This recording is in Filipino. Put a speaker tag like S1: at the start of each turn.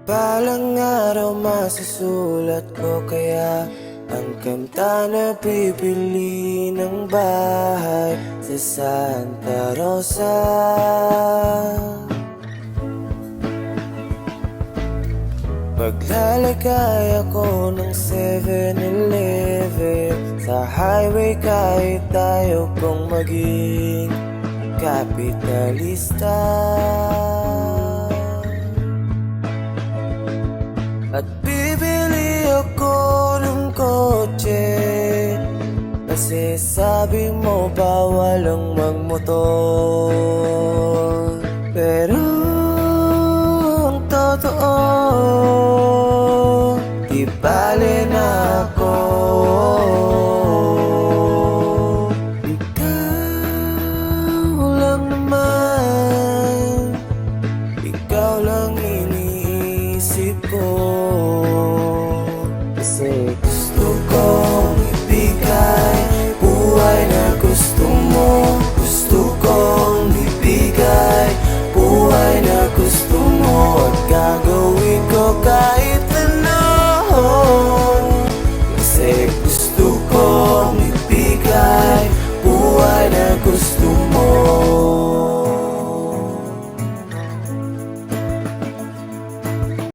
S1: Balang araw masusulat ko kaya ang kanta na bibili ng bahay sa Santa Rosa. Paglalagay ako ng 7-Eleven sa highway kahit tayo kong maging kapitalista. At bibili ako ng kotse kasi sabi mo bawal ang magmotor. Pero ang totoo